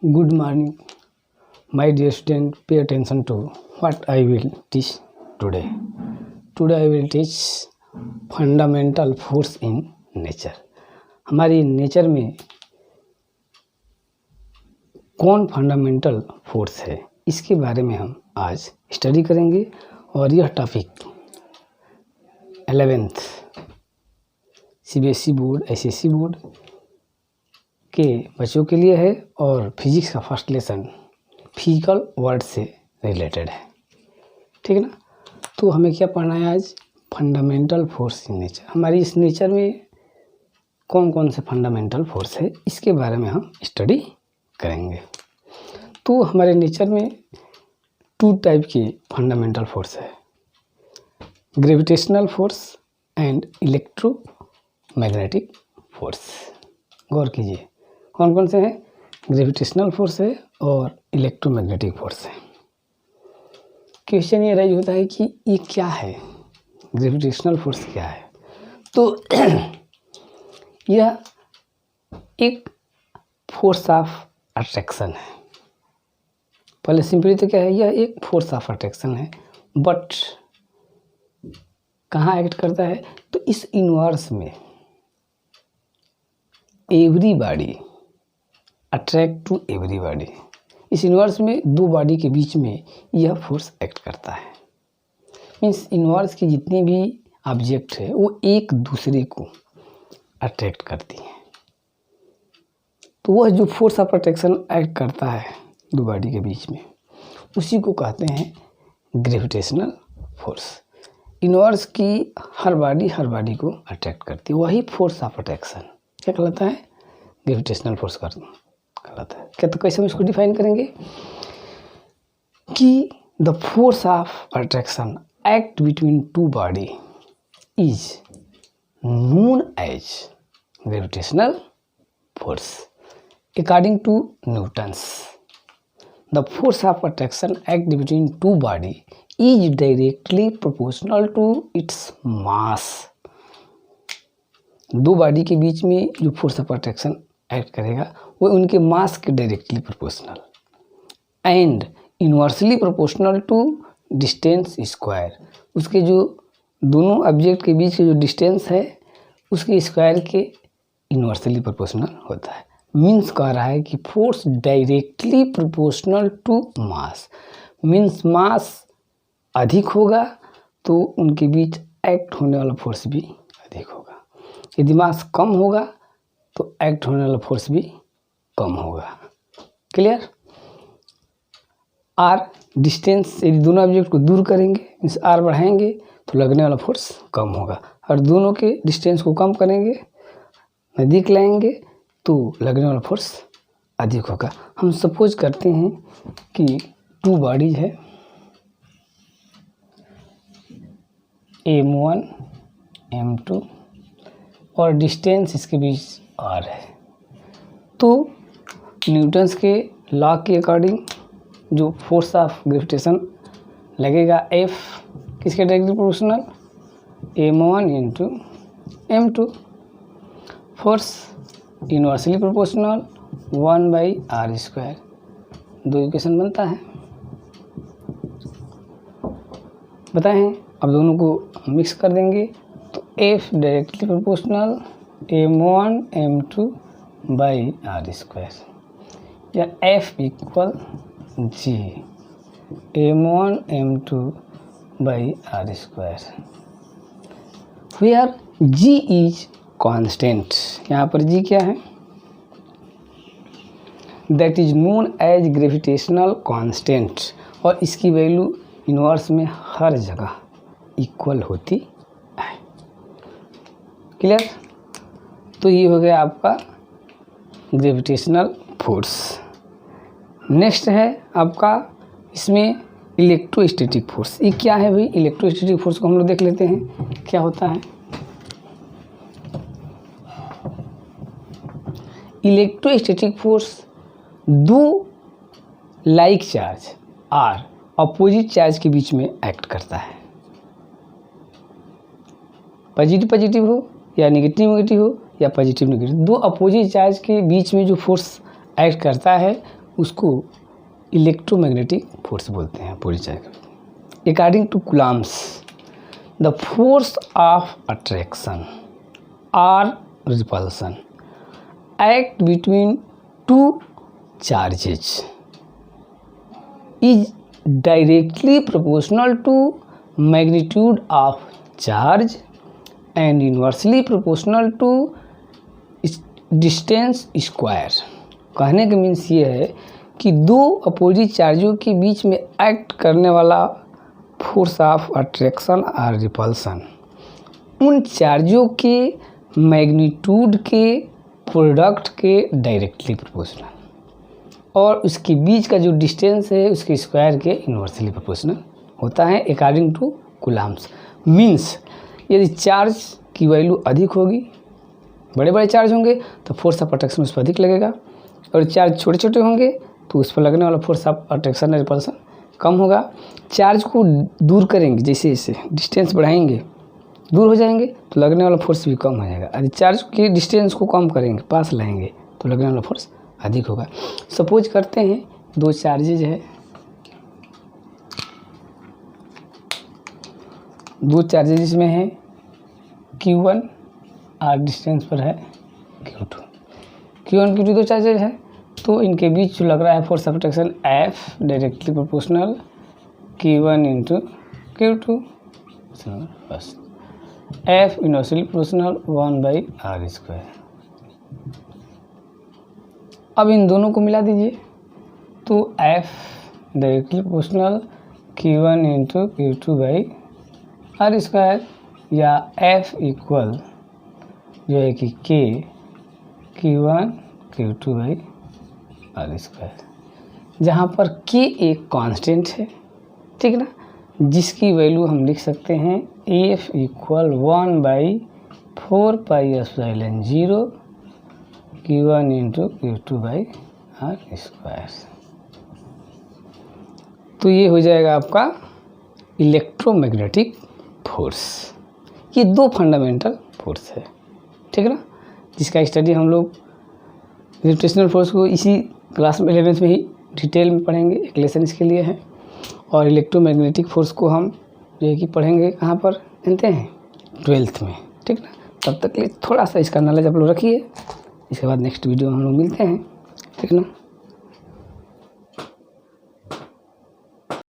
Good morning, my dear student. Pay attention to what I will teach today. Today I will teach fundamental force in nature. हमारी nature में कौन fundamental force है, इसके बारे में हम आज स्टडी करेंगे। और यह topic 11th CBSE board, SSC board के बच्चों के लिए है और फिजिक्स का फर्स्ट लेसन फिजिकल वर्ड से रिलेटेड है, ठीक है ना। तो हमें क्या पढ़ना है आज? Fundamental force in nature. हमारी इस नेचर में कौन कौन से फंडामेंटल फोर्स है, इसके बारे में हम स्टडी करेंगे। तो हमारे नेचर में 2 टाइप के फंडामेंटल फोर्स है, gravitational force and electromagnetic force. गौर कीजिए कौन कौन से हैं? ग्रेविटेशनल फोर्स है और इलेक्ट्रोमैग्नेटिक फोर्स है। क्वेश्चन ये राइज होता है कि ये क्या है, ग्रेविटेशनल फोर्स क्या है? तो यह एक फोर्स ऑफ अट्रैक्शन है। पहले सिंपली तो क्या है, यह एक फोर्स ऑफ अट्रैक्शन है, बट कहाँ एक्ट करता है? तो इस यूनिवर्स में एवरीबॉडी अट्रैक्ट टू एवरीबॉडी। इस यूनिवर्स में 2 बॉडी के बीच में यह फोर्स एक्ट करता है। मीन्स यूनिवर्स की जितनी भी ऑब्जेक्ट है वो एक दूसरे को अट्रैक्ट करती हैं। तो वह जो फोर्स ऑफ अट्रैक्शन एक्ट करता है 2 बॉडी के बीच में, उसी को कहते हैं ग्रेविटेशनल फोर्स। यूनिवर्स की हर बॉडी को अट्रैक्ट करती है, वही फोर्स ऑफ अट्रैक्शन क्या कहलाता है? ग्रेविटेशनल फोर्स कहलाता है। क्या तो कैसे हम इसको डिफाइन करेंगे कि the force of attraction act between 2 body is known as gravitational force. According to Newton's, the force of attraction act between 2 body is directly proportional to its mass. 2 body के बीच में जो फोर्स ऑफ अट्रैक्शन एक्ट करेगा वो उनके mass के directly proportional and inversely proportional to distance square. उसके जो दोनों ऑब्जेक्ट के बीच के जो डिस्टेंस है उसके स्क्वायर के इनवर्सली प्रोपोर्शनल होता है। मीन्स कह रहा है कि force directly proportional to mass. Means mass अधिक होगा तो उनके बीच एक्ट होने वाला फोर्स भी अधिक होगा। यदि मास कम होगा तो एक्ट होने वाला फोर्स भी कम होगा। क्लियर? आर डिस्टेंस, यदि दोनों ऑब्जेक्ट को दूर करेंगे, मीन्स आर बढ़ाएंगे तो लगने वाला फोर्स कम होगा, और दोनों के डिस्टेंस को कम करेंगे, नज़दीक लाएंगे तो लगने वाला फोर्स अधिक होगा। हम सपोज करते हैं कि 2 बॉडीज है, M1 M2 और डिस्टेंस इसके बीच r है। तो न्यूटन्स के लॉ के अकॉर्डिंग जो फोर्स ऑफ ग्रेविटेशन लगेगा F किसके directly proportional? M1 into M2। Force inversely proportional 1/r²। 2 equation बनता है, बताएं। अब दोनों को मिक्स कर देंगे तो F directly proportional M1 M2/r², या F equal G M1 M2/r², where G is constant. यहाँ पर G क्या है? That is known as gravitational constant, और इसकी वैल्यू यूनिवर्स में हर जगह इक्वल होती है। क्लियर? तो ये हो गया आपका ग्रेविटेशनल फोर्स। नेक्स्ट है आपका इसमें इलेक्ट्रोस्टैटिक फोर्स। ये क्या है भाई? इलेक्ट्रोस्टैटिक फोर्स को हम लोग देख लेते हैं क्या होता है। Electrostatic force 2 like charge or opposite charge के बीच में एक्ट करता है। पॉजिटिव हो या नेगेटिव हो या पॉजिटिव नेगेटिव, 2 अपोजिट चार्ज के बीच में जो फोर्स एक्ट करता है उसको इलेक्ट्रोमैग्नेटिक फोर्स बोलते हैं पूरी जगह। According to Coulomb's the force of attraction और repulsion act between two charges is directly proportional to magnitude of charge and inversely proportional to distance square। कहने का मीन्स ये है कि दो अपोजिट चार्जों के बीच में एक्ट करने वाला फोर्स ऑफ अट्रैक्शन और रिपल्सन उन चार्जों के मैग्नीट्यूड के प्रोडक्ट के डायरेक्टली प्रोपोर्शनल और उसके बीच का जो डिस्टेंस है उसके स्क्वायर के इन्वर्सली प्रोपोर्शनल होता है अकॉर्डिंग टू कूलम्ब्स। मीन्स यदि चार्ज की वैल्यू अधिक होगी, बड़े बड़े चार्ज होंगे तो फोर्स ऑफ अट्रैक्शन उस पर अधिक लगेगा, और चार्ज छोटे छोटे होंगे तो उस पर लगने वाला फोर्स ऑफ अट्रैक्शन और रिपल्सन कम होगा। चार्ज को दूर करेंगे, जैसे जैसे डिस्टेंस बढ़ाएंगे दूर हो जाएंगे तो लगने वाला फोर्स भी कम हो जाएगा। यदि चार्ज के डिस्टेंस को कम करेंगे, पास लाएंगे तो लगने वाला फोर्स अधिक होगा। सपोज करते हैं दो चार्जेज है, दो चार्जेज इसमें है Q1 और डिस्टेंस पर है Q2। Q1 Q2 दो चार्जेज है तो इनके बीच जो लग रहा है force of attraction F directly proportional Q1 into Q2 बस F इनवर्सली प्रोपोर्शनल 1/r²। अब इन दोनों को मिला दीजिए तो F directly proportional Q1 into Q2/r² या F इक्वल जो है कि K Q1 Q2/r², जहाँ पर K एक कांस्टेंट है, ठीक ना, जिसकी वैल्यू हम लिख सकते हैं F equal 1/4πε0 Q1 into Q2/r²। तो ये हो जाएगा आपका इलेक्ट्रोमैग्नेटिक फोर्स। ये दो फंडामेंटल फोर्स है, ठीक है ना, जिसका स्टडी हम लोग ग्रेविटेशनल फोर्स को इसी क्लास में 11th में ही डिटेल में पढ़ेंगे, एक लेसन इसके लिए है। और इलेक्ट्रोमैग्नेटिक फोर्स को हम जो है कि पढ़ेंगे कहाँ पर जानते हैं, 12th में, ठीक ना। तब तक के लिए थोड़ा सा इसका नॉलेज आप लोग रखिए, इसके बाद नेक्स्ट वीडियो में हम लोग मिलते हैं, ठीक ना।